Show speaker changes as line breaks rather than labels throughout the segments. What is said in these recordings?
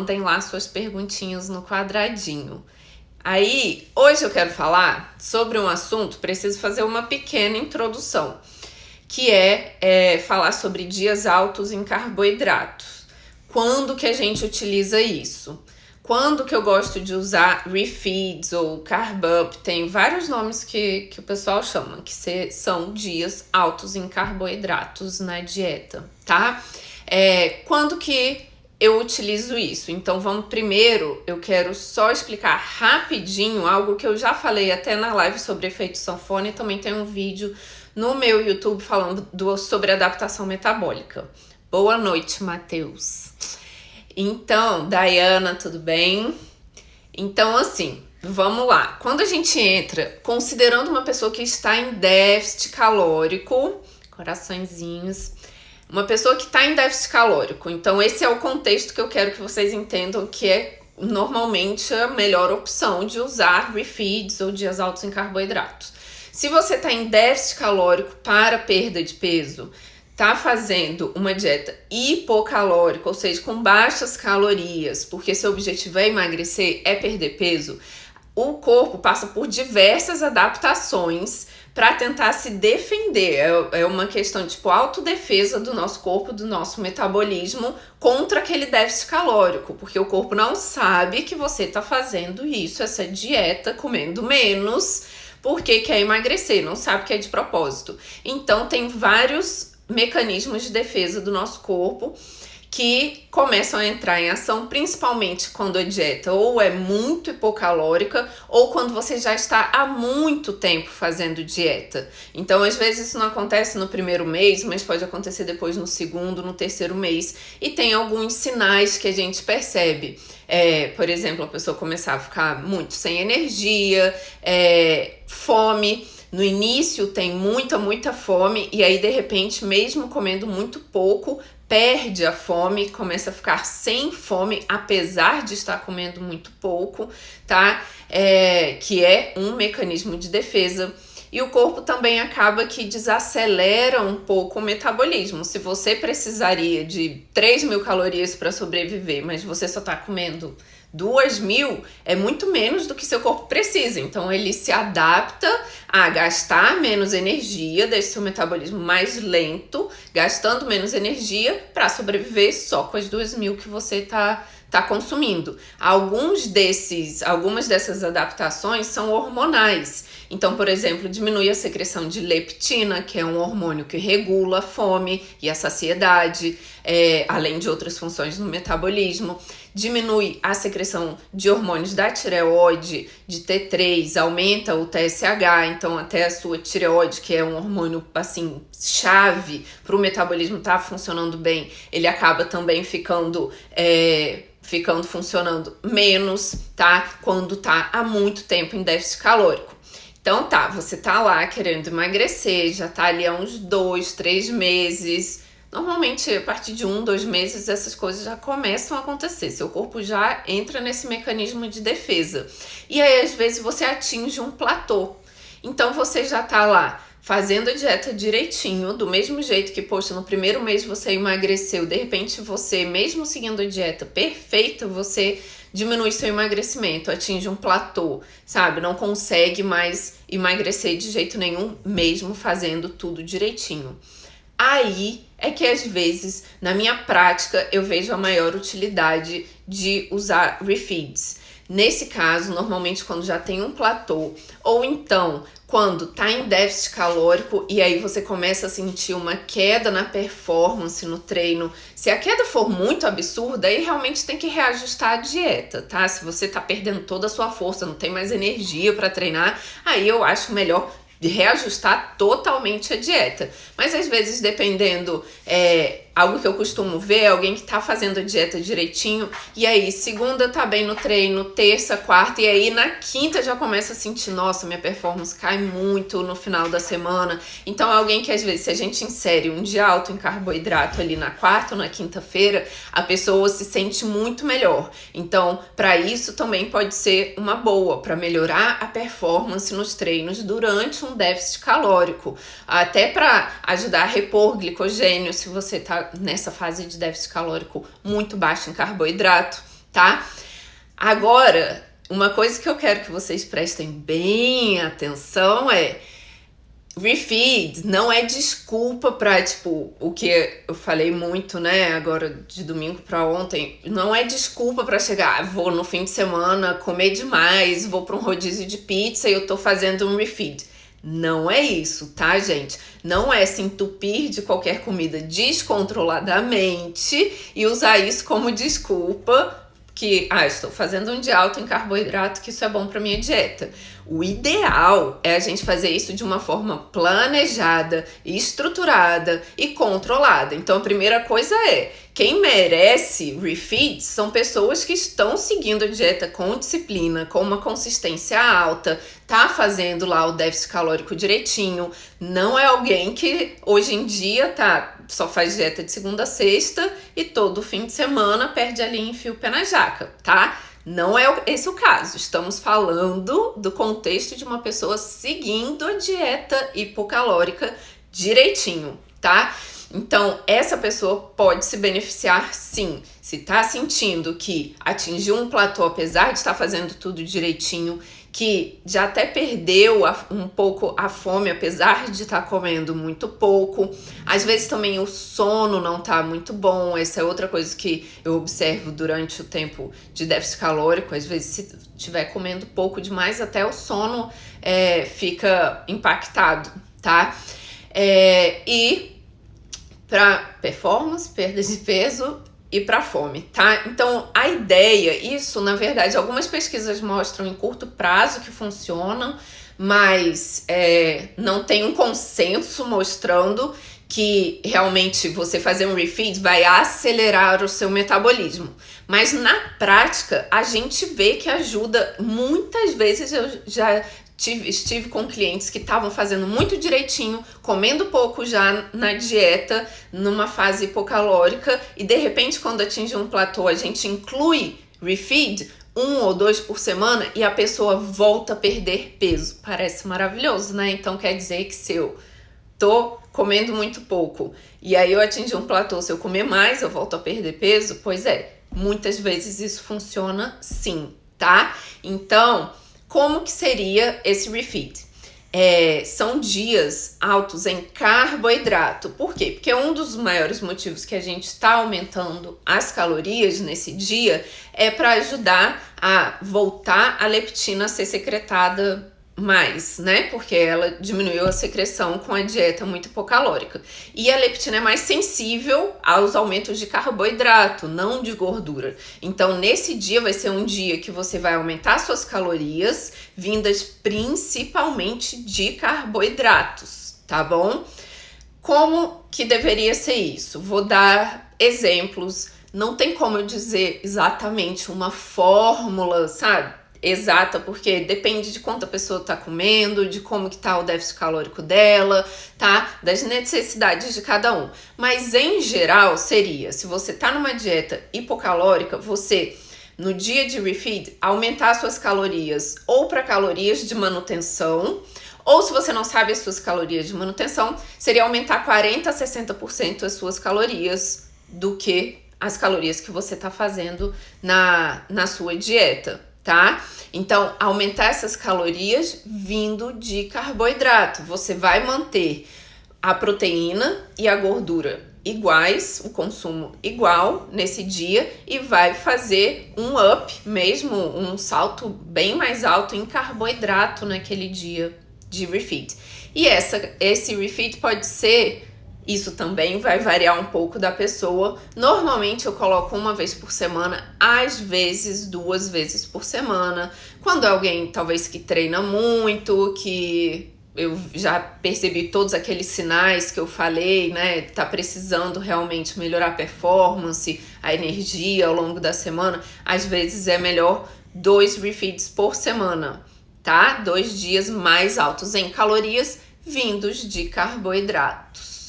Mandem lá suas perguntinhas no quadradinho. Aí, hoje eu quero falar sobre um assunto, preciso fazer uma pequena introdução, que é falar sobre dias altos em carboidratos. Quando que a gente utiliza isso? Quando que eu gosto de usar refeeds ou carb up? Tem vários nomes que o pessoal chama, que são dias altos em carboidratos na dieta, tá? Quando que eu utilizo isso? Então vamos primeiro, eu quero só explicar rapidinho algo que eu já falei até na live sobre efeito sanfona e também tem um vídeo no meu YouTube falando sobre adaptação metabólica. Boa noite, Matheus. Então, Dayana, tudo bem? Então, assim, vamos lá. Quando a gente entra, considerando uma pessoa que está em déficit calórico, coraçõezinhos, uma pessoa que está em déficit calórico. Então, esse é o contexto que eu quero que vocês entendam que é normalmente a melhor opção de usar refeeds ou dias altos em carboidratos. Se você está em déficit calórico para perda de peso, tá fazendo uma dieta hipocalórica, ou seja, com baixas calorias, porque seu objetivo é emagrecer, é perder peso, o corpo passa por diversas adaptações para tentar se defender. É uma questão de autodefesa do nosso corpo, do nosso metabolismo contra aquele déficit calórico, porque o corpo não sabe que você tá fazendo isso, essa dieta, comendo menos, porque quer emagrecer, não sabe que é de propósito. Então tem vários mecanismos de defesa do nosso corpo que começam a entrar em ação, principalmente quando a dieta ou é muito hipocalórica ou quando você já está há muito tempo fazendo dieta. Então, às vezes isso não acontece no primeiro mês, mas pode acontecer depois no segundo, no terceiro mês. E tem alguns sinais que a gente percebe. Por exemplo, a pessoa começar a ficar muito sem energia, fome. No início tem muita fome e aí de repente, mesmo comendo muito pouco, perde a fome, começa a ficar sem fome, apesar de estar comendo muito pouco, tá? Que é um mecanismo de defesa. E o corpo também acaba que desacelera um pouco o metabolismo. Se você precisaria de 3.000 calorias para sobreviver, mas você só está comendo 2.000, é muito menos do que seu corpo precisa. Então ele se adapta a gastar menos energia, deixa seu metabolismo mais lento, gastando menos energia para sobreviver só com as 2.000 que você tá consumindo. Algumas dessas adaptações são hormonais. Então, por exemplo, diminui a secreção de leptina, que é um hormônio que regula a fome e a saciedade, além de outras funções no metabolismo. Diminui a secreção de hormônios da tireoide, de T3, aumenta o TSH, então até a sua tireoide, que é um hormônio assim chave para o metabolismo estar funcionando bem, ele acaba também ficando funcionando menos, tá? Quando tá há muito tempo em déficit calórico. Então tá, você tá lá querendo emagrecer, já tá ali há uns 2, 3 meses. Normalmente, a partir de 1, 2 meses, essas coisas já começam a acontecer. Seu corpo já entra nesse mecanismo de defesa. E aí, às vezes, você atinge um platô. Então, você já tá lá fazendo a dieta direitinho, do mesmo jeito que, poxa, no primeiro mês você emagreceu. De repente, você, mesmo seguindo a dieta perfeita, você diminui seu emagrecimento, atinge um platô, sabe? Não consegue mais emagrecer de jeito nenhum, mesmo fazendo tudo direitinho. Aí é que às vezes, na minha prática, eu vejo a maior utilidade de usar refeeds. Nesse caso, normalmente quando já tem um platô, ou então quando tá em déficit calórico e aí você começa a sentir uma queda na performance no treino. Se a queda for muito absurda, aí realmente tem que reajustar a dieta, tá? Se você tá perdendo toda a sua força, não tem mais energia para treinar, aí eu acho melhor de reajustar totalmente a dieta. Mas às vezes, dependendo, algo que eu costumo ver é alguém que tá fazendo a dieta direitinho, e aí segunda tá bem no treino, terça, quarta, e aí na quinta já começa a sentir, nossa, minha performance cai muito no final da semana. Então é alguém que às vezes, se a gente insere um dia alto em carboidrato ali na quarta ou na quinta-feira, a pessoa se sente muito melhor. Então, para isso também pode ser uma boa, para melhorar a performance nos treinos durante um déficit calórico, até para ajudar a repor glicogênio se você tá nessa fase de déficit calórico muito baixo em carboidrato, tá? Agora, uma coisa que eu quero que vocês prestem bem atenção é: refeed não é desculpa pra, tipo, o que eu falei muito, né, agora de domingo pra ontem, não é desculpa pra chegar, vou no fim de semana comer demais, vou pra um rodízio de pizza e eu tô fazendo um refeed. Não é isso, tá, gente? Não é se entupir de qualquer comida descontroladamente e usar isso como desculpa que, estou fazendo um dia alto em carboidrato, que isso é bom para minha dieta. O ideal é a gente fazer isso de uma forma planejada, estruturada e controlada. Então, a primeira coisa é: quem merece refeed são pessoas que estão seguindo a dieta com disciplina, com uma consistência alta, tá fazendo lá o déficit calórico direitinho. Não é alguém que hoje em dia só faz dieta de segunda a sexta e todo fim de semana perde ali e enfia o pé na jaca, tá? Não é esse o caso. Estamos falando do contexto de uma pessoa seguindo a dieta hipocalórica direitinho, tá? Então, essa pessoa pode se beneficiar sim. Se tá sentindo que atingiu um platô, apesar de estar fazendo tudo direitinho, que já até perdeu um pouco a fome, apesar de estar comendo muito pouco. Às vezes também o sono não tá muito bom. Essa é outra coisa que eu observo durante o tempo de déficit calórico. Às vezes, se estiver comendo pouco demais, até o sono fica impactado, tá? E para performance, perda de peso e para fome, tá? Então, a ideia, isso, na verdade, algumas pesquisas mostram em curto prazo que funcionam, mas não tem um consenso mostrando que realmente você fazer um refeed vai acelerar o seu metabolismo. Mas na prática, a gente vê que ajuda. Muitas vezes eu já estive com clientes que estavam fazendo muito direitinho, comendo pouco já na dieta, numa fase hipocalórica, e de repente, quando atinge um platô, a gente inclui refeed, 1 ou 2 por semana, e a pessoa volta a perder peso. Parece maravilhoso, né? Então quer dizer que se eu tô comendo muito pouco e aí eu atingi um platô, se eu comer mais, eu volto a perder peso? Pois é, muitas vezes isso funciona sim, tá? Então, como que seria esse refeed? São dias altos em carboidrato. Por quê? Porque um dos maiores motivos que a gente está aumentando as calorias nesse dia é para ajudar a voltar a leptina a ser secretada mais, né? Porque ela diminuiu a secreção com a dieta muito hipocalórica. E a leptina é mais sensível aos aumentos de carboidrato, não de gordura. Então, nesse dia vai ser um dia que você vai aumentar suas calorias, vindas principalmente de carboidratos, tá bom? Como que deveria ser isso? Vou dar exemplos. Não tem como eu dizer exatamente uma fórmula, sabe? Exata, porque depende de quanto a pessoa tá comendo, de como que tá o déficit calórico dela, tá? Das necessidades de cada um. Mas em geral seria, se você tá numa dieta hipocalórica, você no dia de refeed aumentar suas calorias ou para calorias de manutenção, ou se você não sabe as suas calorias de manutenção, seria aumentar 40 a 60% as suas calorias do que as calorias que você tá fazendo na sua dieta, tá? Então, aumentar essas calorias vindo de carboidrato. Você vai manter a proteína e a gordura iguais, o consumo igual nesse dia, e vai fazer um up mesmo, um salto bem mais alto em carboidrato naquele dia de refeed. E esse refeed pode ser... Isso também vai variar um pouco da pessoa. Normalmente eu coloco 1 vez por semana, às vezes 2 vezes por semana. Quando é alguém talvez que treina muito, que eu já percebi todos aqueles sinais que eu falei, né? Tá precisando realmente melhorar a performance, a energia ao longo da semana. Às vezes é melhor 2 refeeds por semana, tá? 2 dias mais altos em calorias vindos de carboidratos.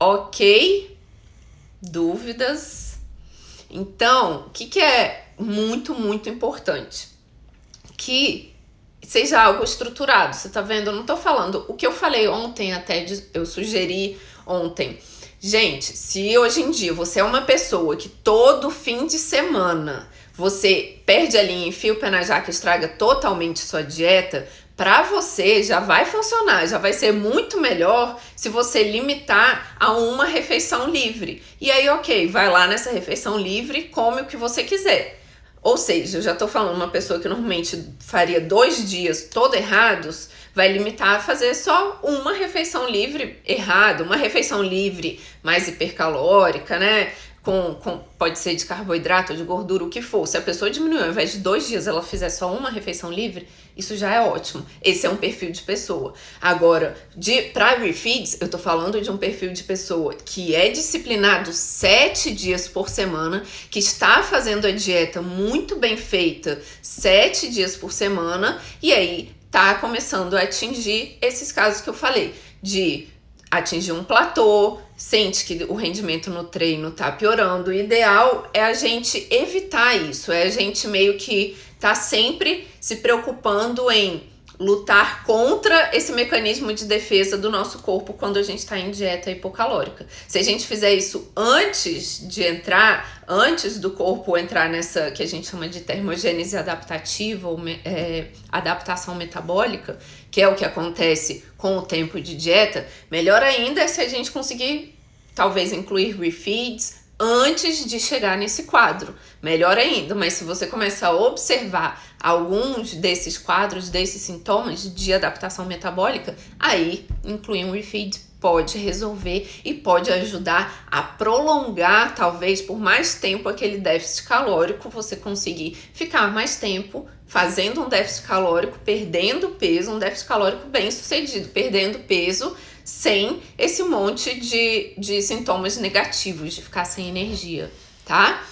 Ok? Dúvidas? Então, o que é muito, muito importante? Que seja algo estruturado. Você tá vendo? Eu não tô falando o que eu falei ontem, eu sugeri ontem. Gente, se hoje em dia você é uma pessoa que todo fim de semana você perde a linha, enfia o pé na jaca, estraga totalmente sua dieta, para você já vai funcionar, já vai ser muito melhor se você limitar a uma refeição livre. E aí, ok, vai lá nessa refeição livre e come o que você quiser. Ou seja, eu já tô falando, uma pessoa que normalmente faria 2 dias todo errados, vai limitar a fazer só uma refeição livre errado, uma refeição livre mais hipercalórica, né? Pode ser de carboidrato, de gordura, o que for. Se a pessoa diminuir, ao invés de 2 dias ela fizer só uma refeição livre, isso já é ótimo. Esse é um perfil de pessoa. Agora, para refeeds, eu tô falando de um perfil de pessoa que é disciplinado 7 dias por semana, que está fazendo a dieta muito bem feita 7 dias por semana, e aí tá começando a atingir esses casos que eu falei, de atingir um platô, sente que o rendimento no treino tá piorando. O ideal é a gente evitar isso, é a gente meio que tá sempre se preocupando em lutar contra esse mecanismo de defesa do nosso corpo quando a gente está em dieta hipocalórica. Se a gente fizer isso antes do corpo entrar nessa que a gente chama de termogênese adaptativa ou adaptação metabólica, que é o que acontece com o tempo de dieta, melhor ainda é se a gente conseguir talvez incluir refeeds antes de chegar nesse quadro. Melhor ainda, mas se você começar a observar alguns desses quadros, desses sintomas de adaptação metabólica, aí incluir um refeed pode resolver e pode ajudar a prolongar, talvez por mais tempo, aquele déficit calórico, você conseguir ficar mais tempo fazendo um déficit calórico, perdendo peso, um déficit calórico bem sucedido, perdendo peso, sem esse monte de sintomas negativos, de ficar sem energia, tá?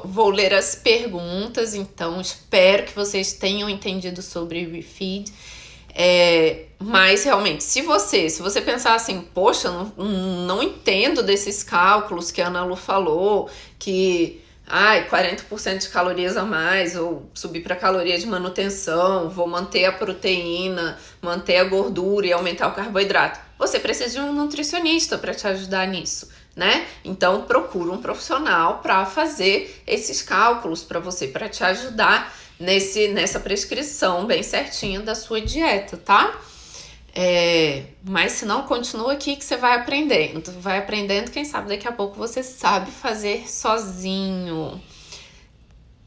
Vou ler as perguntas, então espero que vocês tenham entendido sobre refeed. Mas realmente, se você pensar assim, poxa, não entendo desses cálculos que a Ana Lu falou, que 40% de calorias a mais, ou subir para caloria de manutenção, vou manter a proteína, manter a gordura e aumentar o carboidrato. Você precisa de um nutricionista para te ajudar nisso, né? Então procura um profissional para fazer esses cálculos para você, para te ajudar nessa prescrição bem certinha da sua dieta, tá? Mas se não, continua aqui que você vai aprendendo. Vai aprendendo, quem sabe daqui a pouco você sabe fazer sozinho.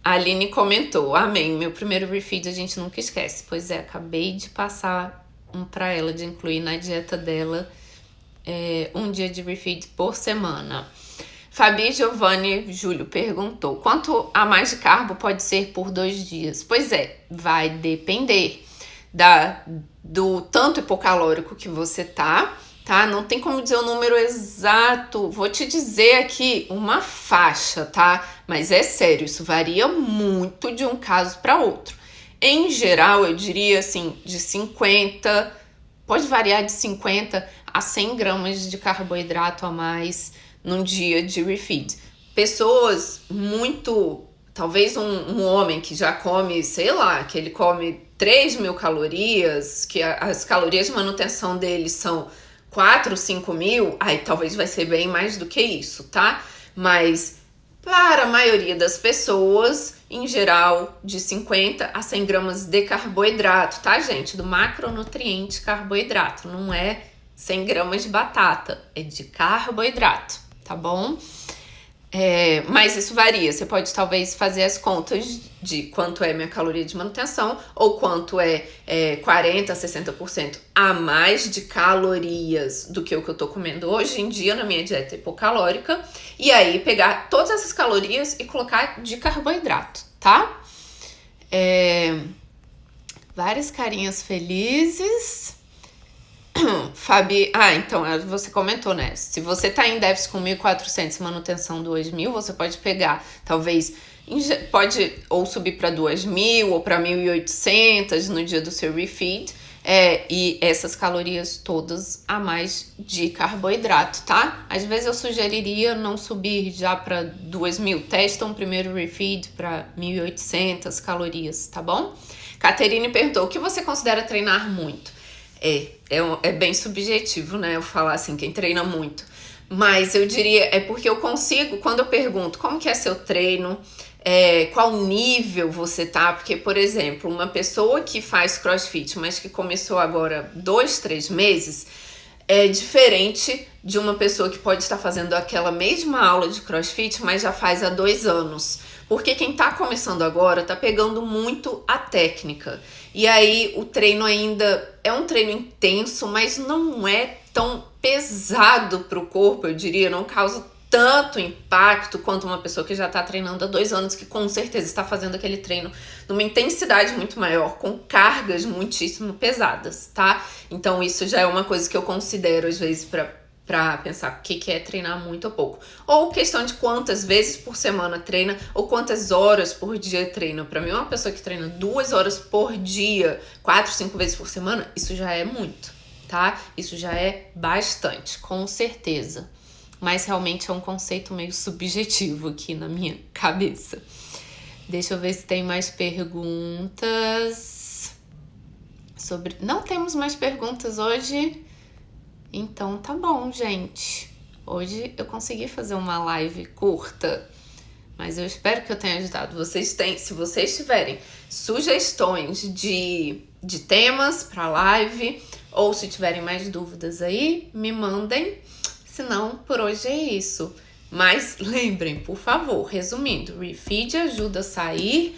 A Aline comentou, amém, meu primeiro refeed a gente nunca esquece. Pois é, acabei de passar um pra ela, de incluir na dieta dela um dia de refeed por semana. Fabi Giovanni Júlio perguntou, quanto a mais de carbo pode ser por 2 dias? Pois vai depender do tanto hipocalórico que você tá? Não tem como dizer o número exato, vou te dizer aqui uma faixa, tá? Mas é sério, isso varia muito de um caso para outro. Em geral, eu diria assim, de 50, pode variar de 50 a 100 gramas de carboidrato a mais num dia de refeed. Pessoas talvez um homem que já come, sei lá, que ele come 3.000 calorias, que as calorias de manutenção dele são 4, 5.000, aí talvez vai ser bem mais do que isso, tá? Mas para a maioria das pessoas, em geral, de 50 a 100 gramas de carboidrato, tá, gente? Do macronutriente carboidrato, não é 100 gramas de batata, é de carboidrato, tá bom? Mas isso varia, você pode talvez fazer as contas de quanto é minha caloria de manutenção ou quanto é 40% a 60% a mais de calorias do que o que eu tô comendo hoje em dia na minha dieta hipocalórica, e aí pegar todas essas calorias e colocar de carboidrato, tá? Várias carinhas felizes. Fabi, então você comentou, né? Se você tá em déficit com 1.400 e manutenção 2.000, você pode pegar, talvez, pode ou subir para 2.000 ou para 1.800 no dia do seu refeed, e essas calorias todas a mais de carboidrato, tá? Às vezes eu sugeriria não subir já para 2.000, testa um primeiro refeed para 1.800 calorias, tá bom? Caterine perguntou, o que você considera treinar muito? É bem subjetivo, né, eu falar assim, quem treina muito. Mas eu diria, é porque eu consigo, quando eu pergunto como que é seu treino, qual nível você tá, porque, por exemplo, uma pessoa que faz CrossFit, mas que começou agora 2, 3 meses, é diferente de uma pessoa que pode estar fazendo aquela mesma aula de CrossFit, mas já faz há 2 anos. Porque quem tá começando agora tá pegando muito a técnica. E aí o treino ainda é um treino intenso, mas não é tão pesado pro corpo, eu diria, não causa tanto impacto quanto uma pessoa que já está treinando há 2 anos, que com certeza está fazendo aquele treino numa intensidade muito maior, com cargas muitíssimo pesadas, tá? Então isso já é uma coisa que eu considero às vezes para pensar o que é treinar muito ou pouco. Ou questão de quantas vezes por semana treina, ou quantas horas por dia treina. Para mim, uma pessoa que treina 2 horas por dia, 4, 5 vezes por semana, isso já é muito, tá? Isso já é bastante, com certeza. Mas realmente é um conceito meio subjetivo aqui na minha cabeça. Deixa eu ver se tem mais perguntas sobre... Não temos mais perguntas hoje? Então tá bom, gente. Hoje eu consegui fazer uma live curta, mas eu espero que eu tenha ajudado. Se vocês tiverem sugestões de temas para live, ou se tiverem mais dúvidas aí, me mandem. Senão, por hoje é isso. Mas lembrem, por favor, resumindo, Refeed ajuda a sair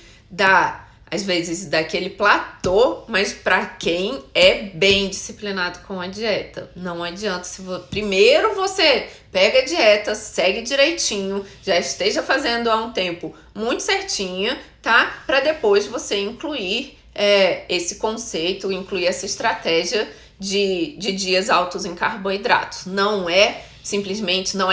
às vezes daquele platô, mas para quem é bem disciplinado com a dieta. Não adianta, primeiro você pega a dieta, segue direitinho, já esteja fazendo há um tempo muito certinha, tá? Para depois você incluir esse conceito, incluir essa estratégia de dias altos em carboidratos. Não é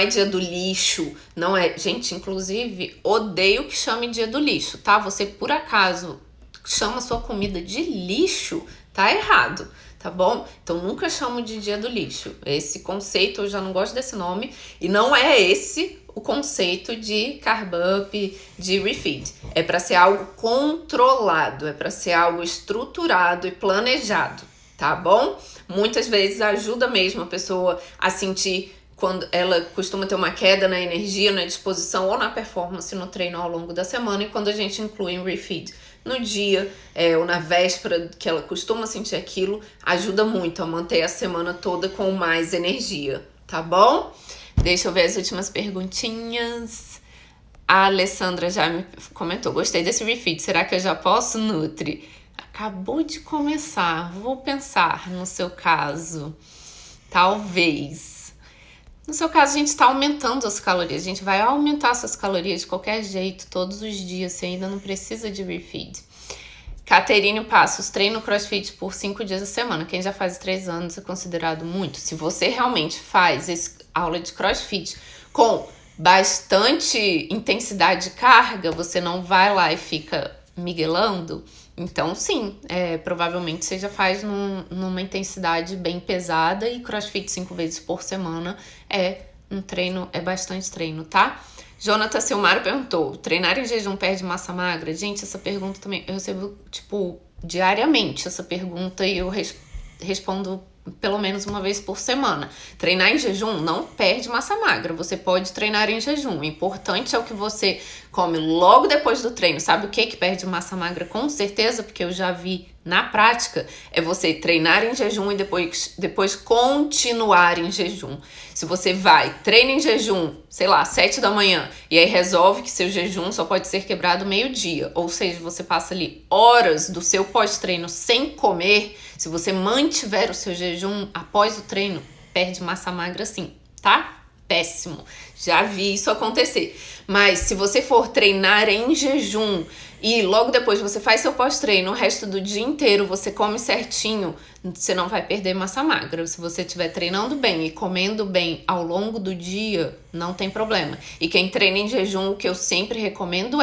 dia do lixo, não é. Gente, inclusive, odeio que chame dia do lixo, tá? Você, por acaso, chama sua comida de lixo, tá errado, tá bom? Então, nunca chamo de dia do lixo. Esse conceito, eu já não gosto desse nome, e não é esse o conceito de Carb Up, de Refeed. É para ser algo controlado, é para ser algo estruturado e planejado, tá bom? Muitas vezes ajuda mesmo a pessoa a sentir quando ela costuma ter uma queda na energia, na disposição ou na performance no treino ao longo da semana, e quando a gente inclui um refeed no dia ou na véspera que ela costuma sentir aquilo, ajuda muito a manter a semana toda com mais energia, tá bom? Deixa eu ver as últimas perguntinhas. A Alessandra já me comentou, gostei desse refeed, será que eu já posso, Nutri? Acabou de começar, vou pensar no seu caso, talvez. No seu caso, a gente está aumentando as calorias. A gente vai aumentar suas calorias de qualquer jeito, todos os dias. Você ainda não precisa de refeed. Caterine Passos, treino CrossFit por 5 dias a semana. Quem já faz 3 anos é considerado muito. Se você realmente faz aula de CrossFit com bastante intensidade de carga, você não vai lá e fica miguelando. Então, sim, provavelmente você já faz numa intensidade bem pesada, e CrossFit 5 vezes por semana é bastante treino, tá? Jonathan Silmaro perguntou, treinar em jejum perde massa magra? Gente, essa pergunta também, eu recebo, diariamente essa pergunta, e eu respondo pelo menos uma vez por semana. Treinar em jejum não perde massa magra, você pode treinar em jejum. O importante é o que você come logo depois do treino. Sabe o que perde massa magra? Com certeza, porque eu já vi na prática, é você treinar em jejum e depois continuar em jejum. Se você treina em jejum, 7 da manhã, e aí resolve que seu jejum só pode ser quebrado meio-dia, ou seja, você passa ali horas do seu pós-treino sem comer, se você mantiver o seu jejum após o treino, perde massa magra sim, tá? Péssimo. Já vi isso acontecer. Mas se você for treinar em jejum e logo depois você faz seu pós-treino, o resto do dia inteiro você come certinho, você não vai perder massa magra. Se você estiver treinando bem e comendo bem ao longo do dia, não tem problema. E quem treina em jejum, o que eu sempre recomendo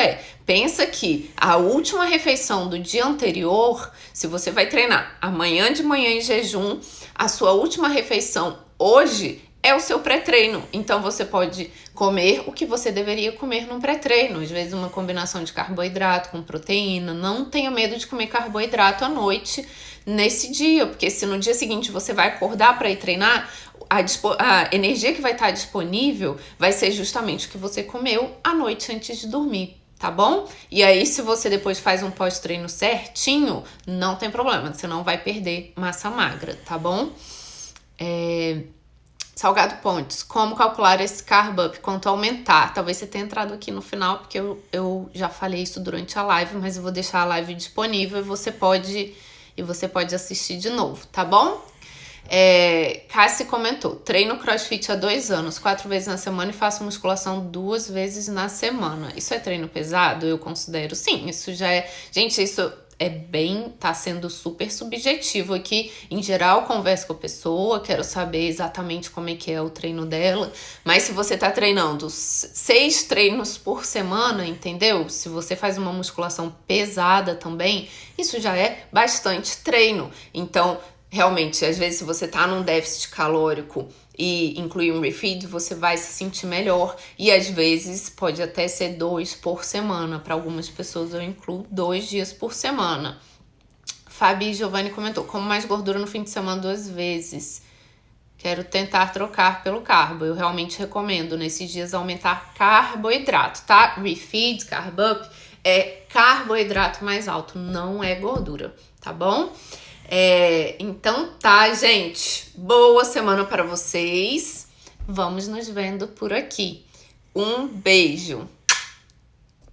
pensa que a última refeição do dia anterior, se você vai treinar amanhã de manhã em jejum, a sua última refeição hoje é o seu pré-treino. Então você pode comer o que você deveria comer num pré-treino. Às vezes uma combinação de carboidrato com proteína. Não tenha medo de comer carboidrato à noite nesse dia, porque se no dia seguinte você vai acordar para ir treinar, a energia que vai estar disponível vai ser justamente o que você comeu à noite antes de dormir. Tá bom? E aí, se você depois faz um pós-treino certinho, não tem problema, você não vai perder massa magra, tá bom? Salgado Pontes, como calcular esse carb up, quanto aumentar? Talvez você tenha entrado aqui no final, porque eu já falei isso durante a live, mas eu vou deixar a live disponível e você pode assistir de novo, tá bom? Cassi comentou, treino crossfit há 2 anos, 4 vezes na semana e faço musculação 2 vezes na semana. Isso é treino pesado? Eu considero sim, isso já é... Gente, isso tá sendo super subjetivo aqui. Em geral, converso com a pessoa, quero saber exatamente como é que é o treino dela, mas se você tá treinando 6 treinos por semana, entendeu? Se você faz uma musculação pesada também, isso já é bastante treino. Então, realmente, às vezes, se você tá num déficit calórico e incluir um refeed, você vai se sentir melhor. E às vezes pode até ser 2 por semana. Para algumas pessoas eu incluo 2 dias por semana. Fabi Giovanni comentou, como mais gordura no fim de semana 2 vezes. Quero tentar trocar pelo carbo. Eu realmente recomendo nesses dias aumentar carboidrato, tá? Refeed, carb up é carboidrato mais alto, não é gordura, tá bom? Então tá, gente. Boa semana para vocês. Vamos nos vendo por aqui. Um beijo.